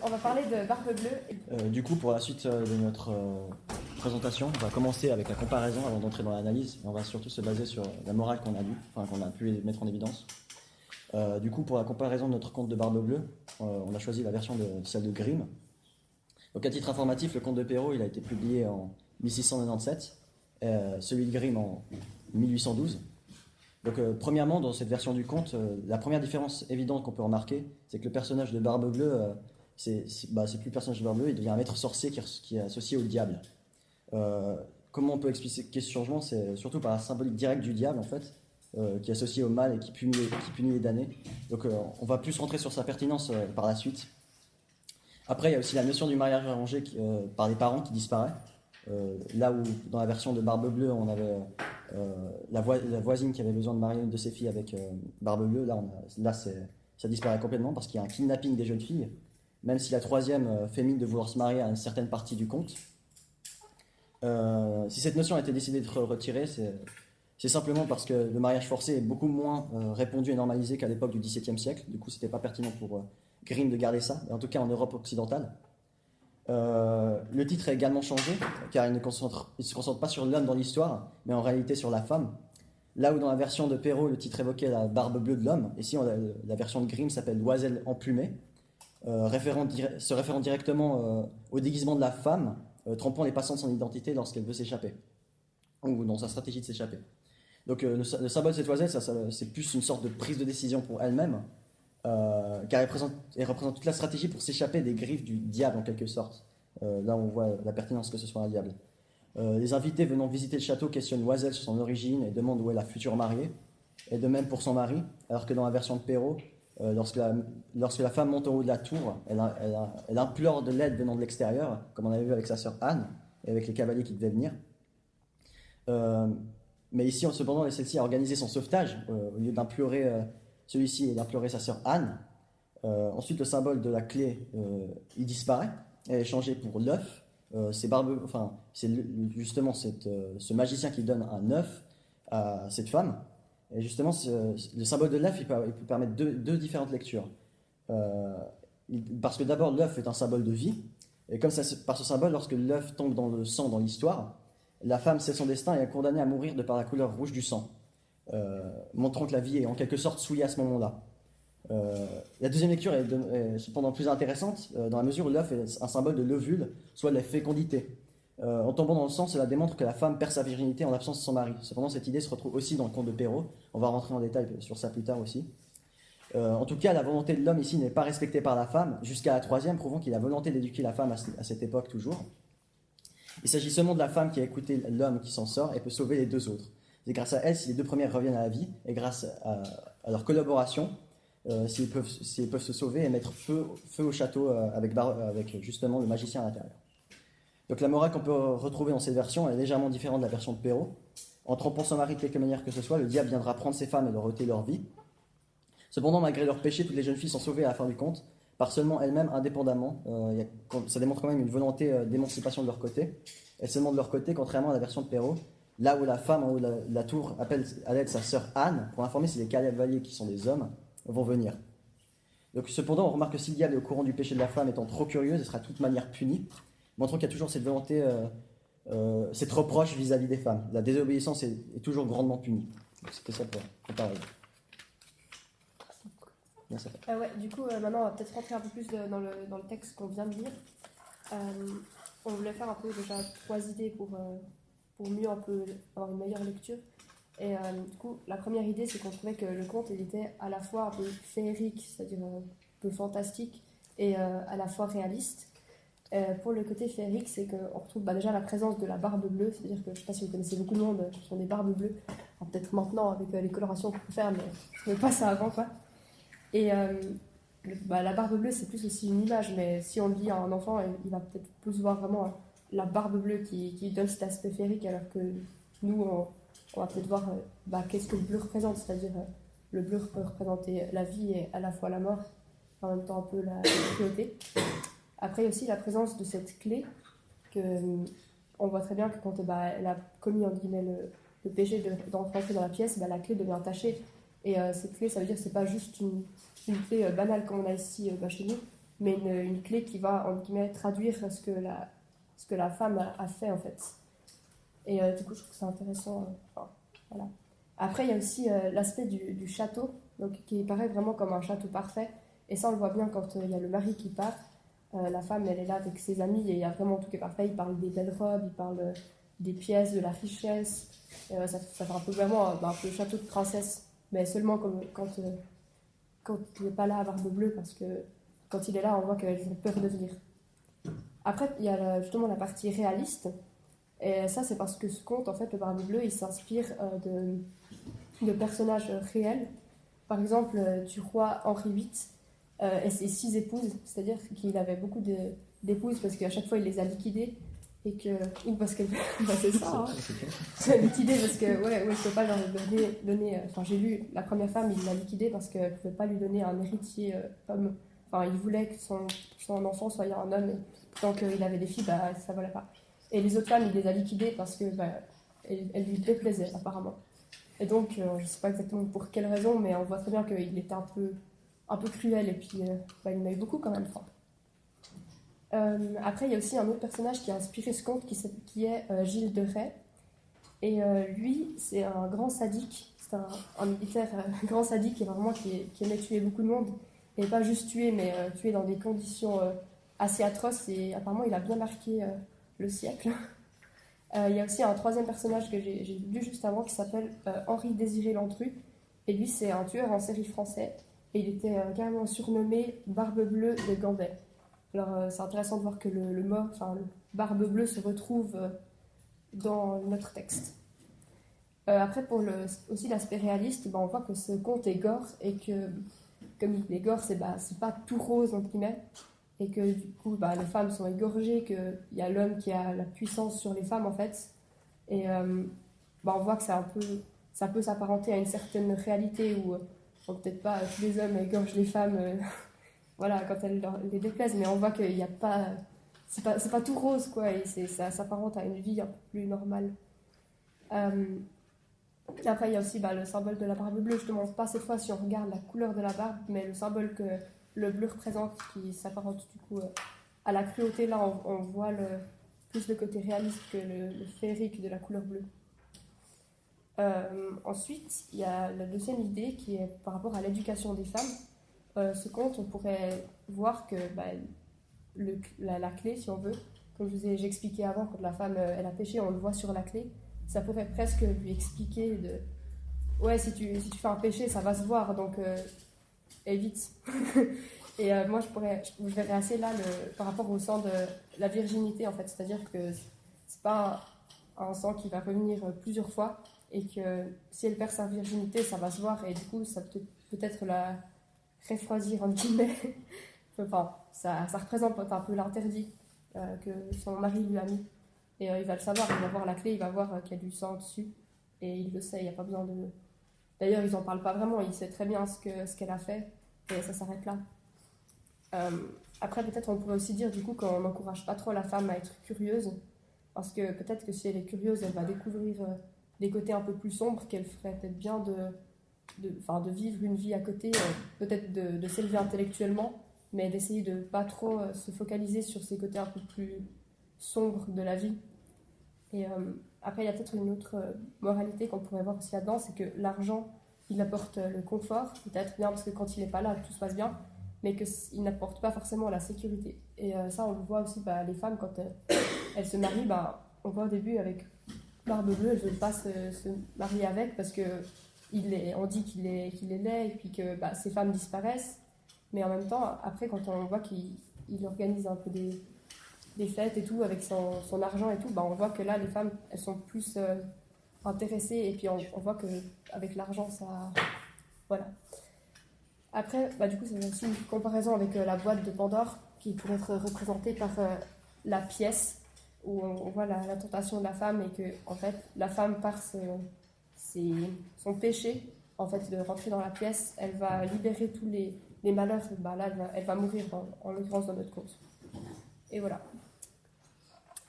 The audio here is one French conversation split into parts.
on va parler de Barbe Bleue. Du coup, pour la suite de notre présentation, on va commencer avec la comparaison avant d'entrer dans l'analyse. On va surtout se baser sur la morale qu'on a pu mettre en évidence. Du coup, pour la comparaison de notre conte de Barbe Bleue, on a choisi la version de celle de Grimm. Donc, à titre informatif, le conte de Perrault, il a été publié en 1697, celui de Grimm en 1812. Donc, premièrement, dans cette version du conte, la première différence évidente qu'on peut remarquer, c'est que le personnage de Barbe Bleue, c'est plus le personnage de Barbe Bleue, il devient un maître sorcier qui est associé au diable. Comment on peut expliquer ce changement? C'est surtout par la symbolique directe du diable, en fait, qui est associé au mal et qui punit les damnés. Donc, on va plus rentrer sur sa pertinence par la suite. Après, il y a aussi la notion du mariage arrangé par les parents qui disparaît. Là où, dans la version de Barbe Bleue, on avait la voisine qui avait besoin de marier une de ses filles avec Barbe Bleue, ça disparaît complètement parce qu'il y a un kidnapping des jeunes filles, même si la troisième fait mine de vouloir se marier à une certaine partie du conte. Si cette notion a été décidée d'être retirée, c'est simplement parce que le mariage forcé est beaucoup moins répandu et normalisé qu'à l'époque du XVIIe siècle. Du coup, c'était pas pertinent pour Grimm de garder ça, en tout cas en Europe occidentale. Le titre a également changé, car il ne se concentre pas sur l'homme dans l'histoire, mais en réalité sur la femme. Là où dans la version de Perrault, le titre évoquait la barbe bleue de l'homme, ici la version de Grimm s'appelle l'oiselle emplumée, se référant directement au déguisement de la femme, trompant les passants de son identité lorsqu'elle veut s'échapper, ou dans sa stratégie de s'échapper. Donc le symbole de cette oiselle, c'est plus une sorte de prise de décision pour elle-même, car elle représente toute la stratégie pour s'échapper des griffes du diable en quelque sorte. Là on voit la pertinence que ce soit un diable. Les invités venant visiter le château questionnent l'oiselle sur son origine et demandent où est la future mariée, et de même pour son mari, alors que dans la version de Perrault, lorsque la femme monte en haut de la tour, elle implore de l'aide venant de l'extérieur, comme on avait vu avec sa sœur Anne et avec les cavaliers qui devaient venir. Mais ici, cependant, celle-ci a organisé son sauvetage au lieu d'implorer celui-ci et d'implorer sa sœur Anne. Ensuite, le symbole de la clé, il disparaît et est changé pour l'œuf. C'est justement ce magicien qui donne un œuf à cette femme. Et justement, le symbole de l'œuf, il peut permettre deux différentes lectures. Parce que d'abord, l'œuf est un symbole de vie. Et comme ça, par ce symbole, lorsque l'œuf tombe dans le sang dans l'histoire, la femme sait son destin et est condamnée à mourir de par la couleur rouge du sang, montrant que la vie est en quelque sorte souillée à ce moment-là. La deuxième lecture est cependant plus intéressante, dans la mesure où l'œuf est un symbole de l'ovule, soit de la fécondité. En tombant dans le sang, cela démontre que la femme perd sa virginité en l'absence de son mari. Cependant, cette idée se retrouve aussi dans le conte de Perrault. On va rentrer en détail sur ça plus tard aussi. En tout cas, la volonté de l'homme ici n'est pas respectée par la femme, jusqu'à la troisième, prouvant qu'il a volonté d'éduquer la femme à cette époque toujours. Il s'agit seulement de la femme qui a écouté l'homme qui s'en sort et peut sauver les deux autres. C'est grâce à elle si les deux premières reviennent à la vie, et grâce à leur collaboration, s'ils peuvent se sauver et mettre feu au château avec justement le magicien à l'intérieur. Donc la morale qu'on peut retrouver dans cette version est légèrement différente de la version de Perrault. En trompant son mari de quelque manière que ce soit, le diable viendra prendre ses femmes et leur ôter leur vie. Cependant, malgré leur péché, toutes les jeunes filles sont sauvées à la fin du conte, par seulement elles-mêmes indépendamment. Ça démontre quand même une volonté d'émancipation de leur côté. Et seulement de leur côté, contrairement à la version de Perrault, là où la femme en haut de la tour appelle à l'aide sa sœur Anne pour informer si les cavaliers qui sont des hommes vont venir. Donc cependant, on remarque que si le diable est au courant du péché de la femme étant trop curieuse, elle sera de toute manière punie, montrant qu'il y a toujours cette volonté, cette reproche vis-à-vis des femmes. La désobéissance est toujours grandement punie. Donc c'était ça pour comparer. Ouais, du coup, maintenant, on va peut-être rentrer un peu plus dans le texte qu'on vient de lire. On voulait faire un peu déjà 3 idées pour mieux un peu avoir une meilleure lecture. Et du coup, la première idée, c'est qu'on trouvait que le conte, il était à la fois un peu féerique, c'est-à-dire un peu fantastique, et à la fois réaliste. Pour le côté féerique, c'est qu'on retrouve déjà la présence de la barbe bleue, c'est-à-dire que je ne sais pas si vous connaissez beaucoup de monde qui sont des barbes bleues, enfin, peut-être maintenant avec les colorations qu'on peut faire, mais je ne savais pas ça avant, quoi. Et la barbe bleue, c'est plus aussi une image, mais si on le dit à un enfant, il va peut-être plus voir vraiment la barbe bleue qui donne cet aspect féerique, alors que nous, on va peut-être voir qu'est-ce que le bleu représente, c'est-à-dire le bleu peut représenter la vie et à la fois la mort, en même temps un peu la cruauté. Après, il y a aussi la présence de cette clé, on voit très bien que quand elle a commis en guillemets, le péché d'entrer dans la pièce, la clé devient tachée. Et cette clé, ça veut dire que ce n'est pas juste une clé banale comme on a ici chez nous, mais une clé qui va, entre guillemets, traduire ce que la femme a fait, en fait. Et du coup, je trouve que c'est intéressant. Enfin, voilà. Après, il y a aussi l'aspect du château, donc, qui paraît vraiment comme un château parfait. Et ça, on le voit bien quand il y a le mari qui part. La femme, elle est là avec ses amis et il y a vraiment tout qui est parfait. Il parle des belles robes, il parle des pièces, de la richesse. Ça fait un peu vraiment un peu le château de princesse, mais seulement comme, quand il n'est pas là à Barbe Bleue, parce que quand il est là, on voit qu'elles ont peur de venir. Après, il y a justement la partie réaliste. Et ça, c'est parce que ce conte, en fait, le Barbe Bleue, il s'inspire de personnages réels. Par exemple, du roi Henri VIII et ses 6 épouses, c'est-à-dire qu'il avait beaucoup d'épouses parce qu'à chaque fois, il les a liquidées. Et que. Ou parce que. Bah, c'est ça, hein. C'est liquidé parce que, ouais, il ne peut pas leur donner. Enfin, j'ai lu, la première femme, il l'a liquidée parce qu'elle ne pouvait pas lui donner un héritier homme. Enfin, il voulait que son enfant soit un homme. Et tant qu'il avait des filles, bah, ça ne valait pas. Et les autres femmes, il les a liquidées parce que elles lui déplaisaient, apparemment. Et donc, je ne sais pas exactement pour quelle raison, mais on voit très bien qu'il était un peu cruel. Et puis, il en a eu beaucoup quand même. Enfin, après, il y a aussi un autre personnage qui a inspiré ce conte qui est Gilles de Rais. Et lui, c'est un grand sadique. C'est un militaire grand sadique qui aimait tuer beaucoup de monde. Et pas juste tuer, mais tuer dans des conditions assez atroces. Et apparemment, il a bien marqué le siècle. Il y a aussi un troisième personnage que j'ai lu juste avant qui s'appelle Henri Désiré Lantru. Et lui, c'est un tueur en série français. Et il était carrément surnommé Barbe Bleue de Gambet. Alors, c'est intéressant de voir que le mot, enfin, le Barbe Bleue se retrouve dans notre texte. Après, pour aussi l'aspect réaliste, on voit que ce conte est gore et que, comme il est gore, c'est pas tout rose, entre guillemets, et que du coup, les femmes sont égorgées, qu'il y a l'homme qui a la puissance sur les femmes, en fait. Et on voit que ça peut s'apparenter à une certaine réalité où, peut-être pas tous les hommes égorgent les femmes. Voilà, quand elles les déplaisent, mais on voit qu'il n'y a pas. C'est pas tout rose, quoi, et ça s'apparente à une vie un peu plus normale. Après, il y a aussi le symbole de la barbe bleue. Je ne demande pas cette fois si on regarde la couleur de la barbe, mais le symbole que le bleu représente, qui s'apparente du coup à la cruauté. Là, on voit plus le côté réaliste que le féerique de la couleur bleue. Ensuite, il y a la deuxième idée qui est par rapport à l'éducation des femmes. Ce conte, on pourrait voir que la clé, si on veut, comme j'ai expliqué avant, quand la femme elle a péché, on le voit sur la clé. Ça pourrait presque lui expliquer ouais, si tu fais un péché, ça va se voir, donc évite. Et moi, je verrais assez là par rapport au sang de la virginité, en fait. C'est-à-dire que c'est pas un sang qui va revenir plusieurs fois, et que si elle perd sa virginité, ça va se voir, et du coup, ça peut peut-être la refroidir, en guillemets. Enfin, ça représente un peu l'interdit que son mari lui a mis. Et il va le savoir, il va voir la clé, il va voir qu'il y a du sang dessus. Et il le sait, il n'y a pas besoin de... D'ailleurs, ils n'en parlent pas vraiment, il sait très bien ce qu'elle a fait. Et ça s'arrête là. Après, peut-être on pourrait aussi dire du coup qu'on n'encourage pas trop la femme à être curieuse. Parce que peut-être que si elle est curieuse, elle va découvrir des côtés un peu plus sombres, qu'elle ferait peut-être bien de vivre une vie à côté, peut-être de s'élever intellectuellement, mais d'essayer de ne pas trop se focaliser sur ces côtés un peu plus sombres de la vie. Et après, il y a peut-être une autre moralité qu'on pourrait voir aussi là-dedans, c'est que l'argent, il apporte le confort, peut-être bien parce que quand il n'est pas là, tout se passe bien, mais qu'il n'apporte pas forcément la sécurité. Et ça, on le voit aussi, les femmes, quand elles se marient, on voit au début avec Barbe Bleue, elles ne veulent pas se marier avec parce que on dit qu'il est laid et puis que ces femmes disparaissent. Mais en même temps, après, quand on voit qu'il organise un peu des fêtes et tout, avec son argent et tout, on voit que là, les femmes, elles sont plus intéressées. Et puis, on voit qu'avec l'argent, ça... Voilà. Après, du coup, c'est aussi une comparaison avec la boîte de Pandore, qui pourrait être représentée par la pièce, où on voit la tentation de la femme, et que, en fait, la femme, par son péché, en fait, de rentrer dans la pièce, elle va libérer tous les malheurs. Là, elle va mourir, en l'occurrence, dans notre cause. Et voilà.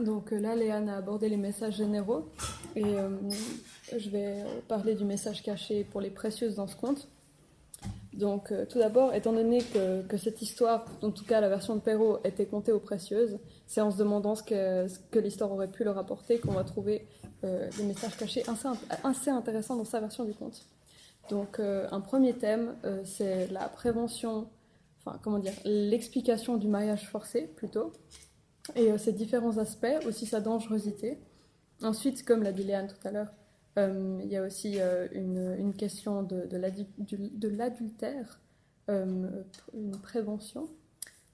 Donc là, Léane a abordé les messages généraux, et je vais parler du message caché pour les précieuses dans ce conte. Donc, tout d'abord, étant donné que cette histoire, en tout cas la version de Perrault, était contée aux précieuses, c'est en se demandant ce que l'histoire aurait pu leur apporter qu'on va trouver des messages cachés assez intéressants dans sa version du conte. Donc, un premier thème, c'est la prévention, enfin, comment dire, l'explication du mariage forcé, plutôt, et ses différents aspects, aussi sa dangerosité. Ensuite, comme l'a dit Léane tout à l'heure, il y a aussi une question de l'adultère, une prévention.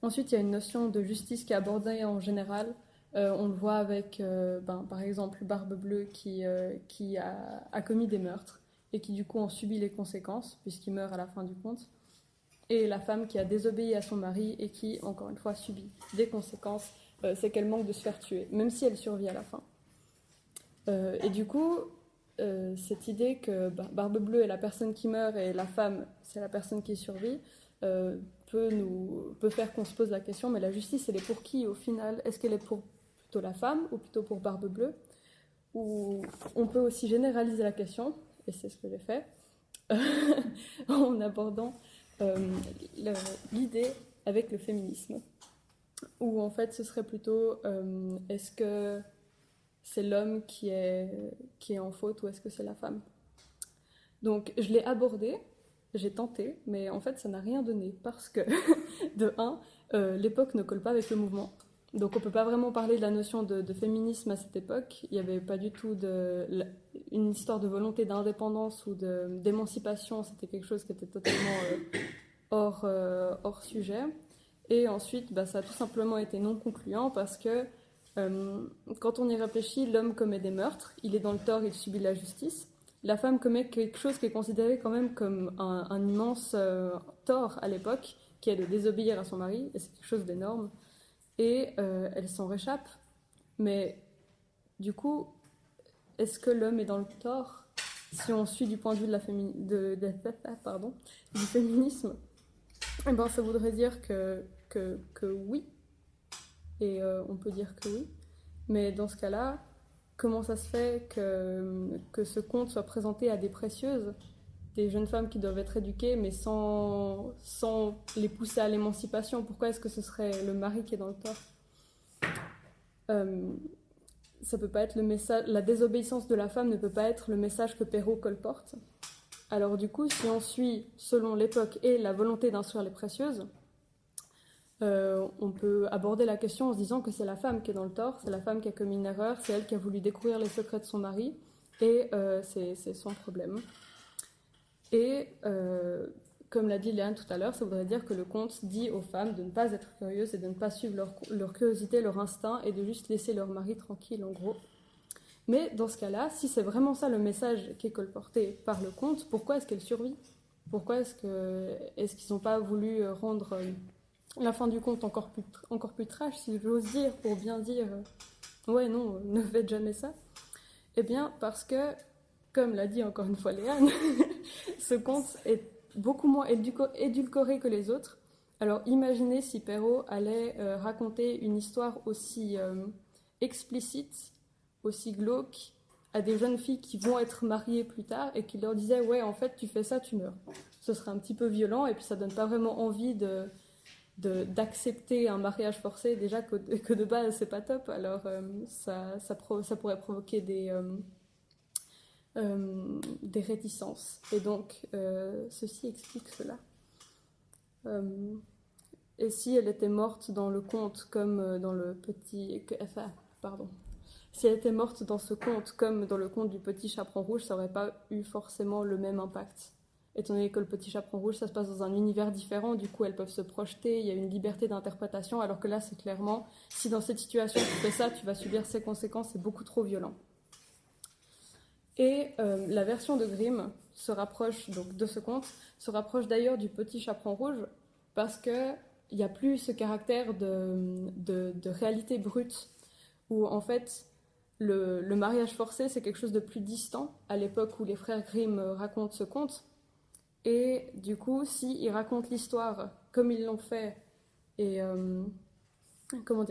Ensuite, il y a une notion de justice qui est abordée en général. On le voit avec, par exemple, Barbe Bleue qui a commis des meurtres et qui du coup en subit les conséquences puisqu'il meurt à la fin du conte. Et la femme qui a désobéi à son mari et qui, encore une fois, subit des conséquences, c'est qu'elle manque de se faire tuer, même si elle survit à la fin. Et du coup, cette idée que Barbe Bleue est la personne qui meurt et la femme, c'est la personne qui survit, peut faire qu'on se pose la question, mais la justice, elle est pour qui au final? Est-ce qu'elle est pour plutôt la femme ou plutôt pour Barbe Bleue? Ou on peut aussi généraliser la question, et c'est ce que j'ai fait, en abordant l'idée avec le féminisme, où en fait ce serait plutôt est-ce que c'est l'homme qui est en faute ou est-ce que c'est la femme? Donc je l'ai abordé, j'ai tenté, mais en fait ça n'a rien donné parce que, de un, l'époque ne colle pas avec le mouvement. Donc on ne peut pas vraiment parler de la notion de féminisme à cette époque. Il n'y avait pas du tout une histoire de volonté d'indépendance ou d'émancipation. C'était quelque chose qui était totalement hors sujet. Et ensuite, ça a tout simplement été non concluant parce que quand on y réfléchit, l'homme commet des meurtres, il est dans le tort, il subit la justice. La femme commet quelque chose qui est considéré quand même comme un immense tort à l'époque, qui est de désobéir à son mari, et c'est quelque chose d'énorme. Et elle s'en réchappe. Mais du coup, est-ce que l'homme est dans le tort si on suit du point de vue du féminisme? Eh ben, ça voudrait dire que oui. Et on peut dire que oui. Mais dans ce cas-là, comment ça se fait que ce conte soit présenté à des précieuses, des jeunes femmes qui doivent être éduquées, mais sans les pousser à l'émancipation? Pourquoi est-ce que ce serait le mari qui est dans le tort? Ça peut pas être le message. La désobéissance de la femme ne peut pas être le message que Perrault colporte. Alors du coup, si on suit, selon l'époque et la volonté d'instruire les précieuses, on peut aborder la question en se disant que c'est la femme qui est dans le tort, c'est la femme qui a commis une erreur, c'est elle qui a voulu découvrir les secrets de son mari, et c'est son problème. Et comme l'a dit Léane tout à l'heure, ça voudrait dire que le conte dit aux femmes de ne pas être curieuses et de ne pas suivre leur curiosité, leur instinct, et de juste laisser leur mari tranquille, en gros. Mais dans ce cas-là, si c'est vraiment ça le message qui est colporté par le conte, pourquoi est-ce qu'elle survit? Pourquoi est-ce qu'ils n'ont pas voulu rendre la fin du conte encore plus trash, si j'ose dire, pour bien dire ouais, non, ne faites jamais ça? Eh bien, parce que, comme l'a dit encore une fois Léane, ce conte est beaucoup moins édulcoré que les autres. Alors imaginez si Perrault allait raconter une histoire aussi explicite, aussi glauque, à des jeunes filles qui vont être mariées plus tard et qui leur disait ouais, en fait tu fais ça, tu meurs. Ce serait un petit peu violent et puis ça donne pas vraiment envie d'accepter un mariage forcé, déjà que de base c'est pas top. Alors ça pourrait provoquer des réticences, et donc ceci explique cela. Et si elle était morte dans le conte comme dans le petit... Si elle était morte dans ce conte comme dans le conte du Petit Chaperon Rouge, ça n'aurait pas eu forcément le même impact. Étant donné que le Petit Chaperon Rouge, ça se passe dans un univers différent, du coup elles peuvent se projeter, il y a une liberté d'interprétation, alors que là c'est clairement, si dans cette situation tu fais ça, tu vas subir ses conséquences, c'est beaucoup trop violent. Et la version de Grimm se rapproche donc de ce conte, se rapproche d'ailleurs du Petit Chaperon Rouge, parce qu'il n'y a plus ce caractère de réalité brute, où en fait le mariage forcé c'est quelque chose de plus distant à l'époque où les frères Grimm racontent ce conte. Et du coup, s'ils racontent l'histoire comme ils l'ont fait, et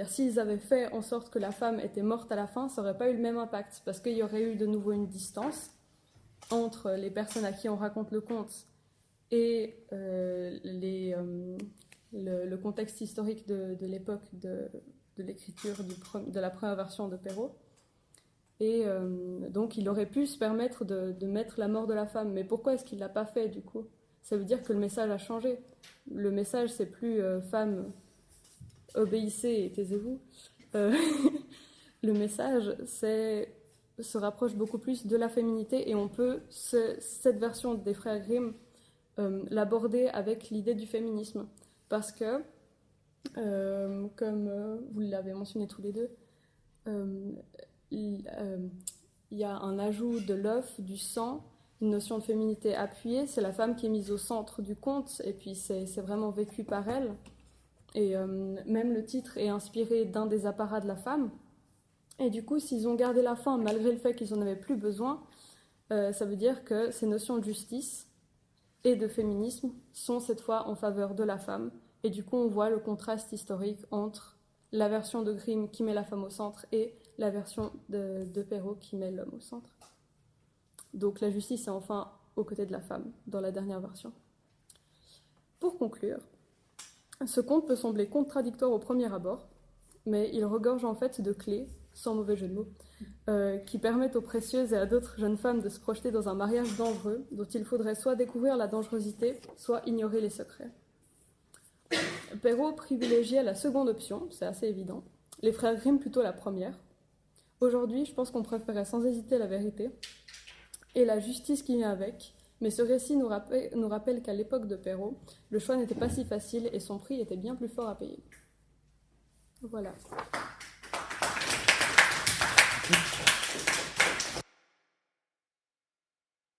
s'ils avaient fait en sorte que la femme était morte à la fin, ça n'aurait pas eu le même impact, parce qu'il y aurait eu de nouveau une distance entre les personnes à qui on raconte le conte et le contexte historique de l'époque de l'écriture de la première version de Perrault. Et donc il aurait pu se permettre de mettre la mort de la femme. Mais pourquoi est-ce qu'il ne l'a pas fait du coup? Ça veut dire que le message a changé. Le message, c'est plus femme, obéissez et taisez-vous. Le message, se rapproche beaucoup plus de la féminité, et on peut, cette version des frères Grimm, l'aborder avec l'idée du féminisme. Parce que, comme vous l'avez mentionné tous les deux, il y a un ajout de l'œuf, du sang, une notion de féminité appuyée. C'est la femme qui est mise au centre du conte, et puis c'est vraiment vécu par elle. Et même le titre est inspiré d'un des apparats de la femme. Et du coup, s'ils ont gardé la femme malgré le fait qu'ils n'en avaient plus besoin, ça veut dire que ces notions de justice et de féminisme sont cette fois en faveur de la femme. Et du coup, on voit le contraste historique entre la version de Grimm qui met la femme au centre et la version de Perrault qui met l'homme au centre. Donc la justice est enfin aux côtés de la femme dans la dernière version. Pour conclure, ce conte peut sembler contradictoire au premier abord, mais il regorge en fait de clés, sans mauvais jeu de mots, qui permettent aux précieuses et à d'autres jeunes femmes de se projeter dans un mariage dangereux dont il faudrait soit découvrir la dangerosité, soit ignorer les secrets. Perrault privilégiait la seconde option, c'est assez évident. Les frères Grimm plutôt la première. Aujourd'hui, je pense qu'on préférait sans hésiter la vérité et la justice qui vient avec, mais ce récit nous rappelle qu'à l'époque de Perrault, le choix n'était pas si facile et son prix était bien plus fort à payer. Voilà.